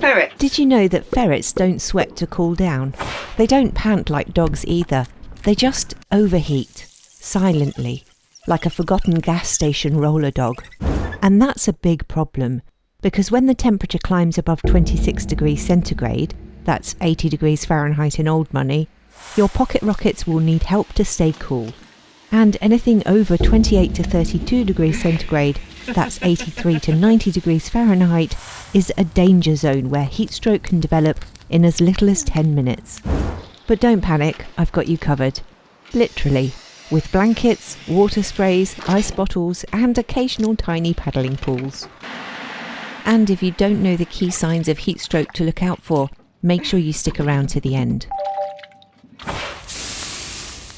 Ferret. Did you know that ferrets don't sweat to cool down? They don't pant like dogs either. They just overheat, silently, like a forgotten gas station roller dog. And that's a big problem, because when the temperature climbs above 26 degrees centigrade, that's 80 degrees Fahrenheit in old money, your pocket rockets will need help to stay cool. And anything over 28 to 32 degrees centigrade, that's 83 to 90 degrees Fahrenheit, is a danger zone where heat stroke can develop in as little as 10 minutes. But don't panic, I've got you covered. Literally, with blankets, water sprays, ice bottles, and occasional tiny paddling pools. And if you don't know the key signs of heat stroke to look out for, make sure you stick around to the end.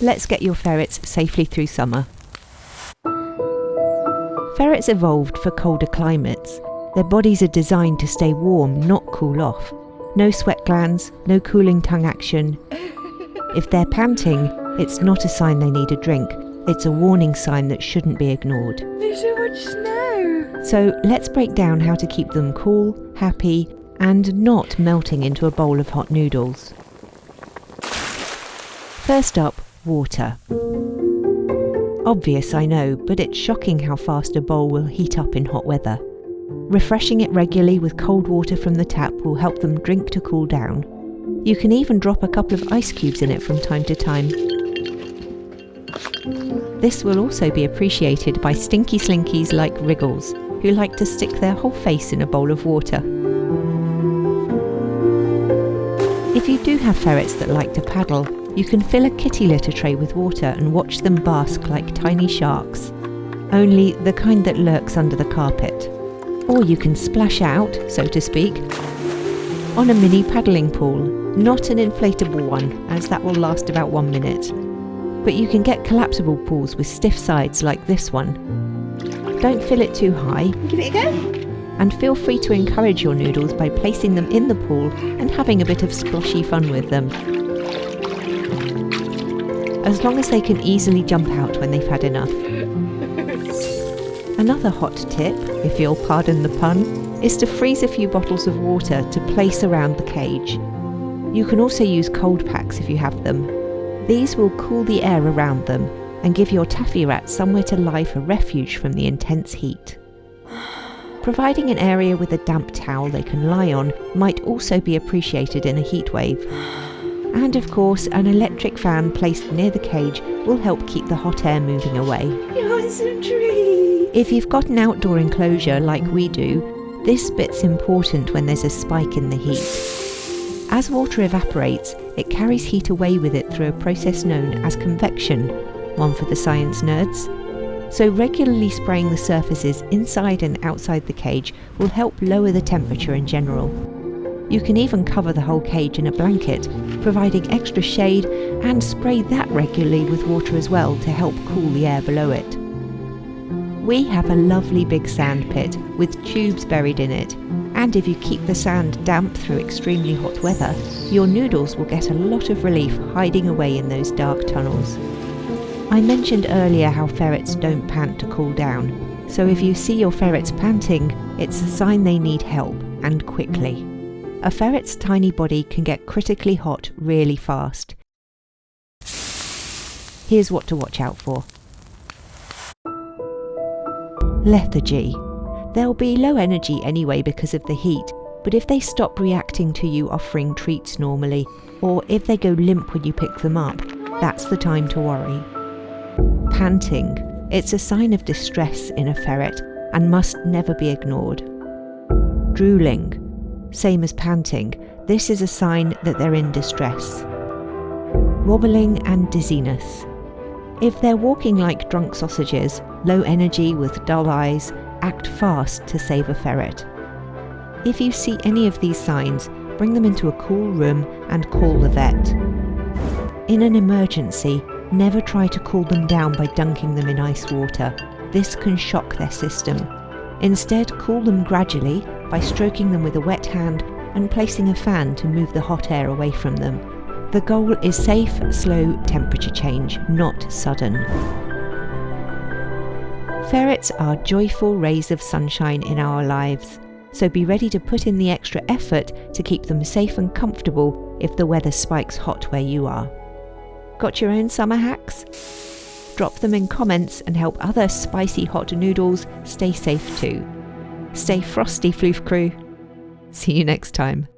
Let's get your ferrets safely through summer. Ferrets evolved for colder climates. Their bodies are designed to stay warm, not cool off. No sweat glands, no cooling tongue action. If they're panting, it's not a sign they need a drink. It's a warning sign that shouldn't be ignored. There's so much snow. So let's break down how to keep them cool, happy, and not melting into a bowl of hot noodles. First up, water. Obvious, I know, but it's shocking how fast a bowl will heat up in hot weather. Refreshing it regularly with cold water from the tap will help them drink to cool down. You can even drop a couple of ice cubes in it from time to time. This will also be appreciated by stinky slinkies like Wriggles, who like to stick their whole face in a bowl of water. If you do have ferrets that like to paddle, you can fill a kitty litter tray with water and watch them bask like tiny sharks. Only the kind that lurks under the carpet. Or you can splash out, so to speak, on a mini paddling pool, not an inflatable one, as that will last about 1 minute. But you can get collapsible pools with stiff sides like this one. Don't fill it too high. Give it a go. And feel free to encourage your noodles by placing them in the pool and having a bit of sploshy fun with them. As long as they can easily jump out when they've had enough. Another hot tip, if you'll pardon the pun, is to freeze a few bottles of water to place around the cage. You can also use cold packs if you have them. These will cool the air around them and give your taffy rats somewhere to lie for refuge from the intense heat. Providing an area with a damp towel they can lie on might also be appreciated in a heat wave. And of course, an electric fan placed near the cage will help keep the hot air moving away. You're so true. If you've got an outdoor enclosure like we do, this bit's important when there's a spike in the heat. As water evaporates, it carries heat away with it through a process known as convection, one for the science nerds. So regularly spraying the surfaces inside and outside the cage will help lower the temperature in general. You can even cover the whole cage in a blanket, providing extra shade, and spray that regularly with water as well to help cool the air below it. We have a lovely big sand pit with tubes buried in it, and if you keep the sand damp through extremely hot weather, your noodles will get a lot of relief hiding away in those dark tunnels. I mentioned earlier how ferrets don't pant to cool down, so if you see your ferrets panting, it's a sign they need help, and quickly. A ferret's tiny body can get critically hot really fast. Here's what to watch out for. Lethargy. They'll be low energy anyway because of the heat, but if they stop reacting to you offering treats normally, or if they go limp when you pick them up, that's the time to worry. Panting. It's a sign of distress in a ferret and must never be ignored. Drooling. Same as panting, this is a sign that they're in distress. Wobbling and dizziness. If they're walking like drunk sausages, low energy with dull eyes, act fast to save a ferret. If you see any of these signs, bring them into a cool room and call the vet. In an emergency, never try to cool them down by dunking them in ice water. This can shock their system. Instead, cool them gradually by stroking them with a wet hand and placing a fan to move the hot air away from them. The goal is safe, slow temperature change, not sudden. Ferrets are joyful rays of sunshine in our lives. so be ready to put in the extra effort to keep them safe and comfortable if the weather spikes hot where you are. Got your own summer hacks? Drop them in comments and help other spicy hot noodles stay safe too. Stay frosty, Floof Crew. See you next time.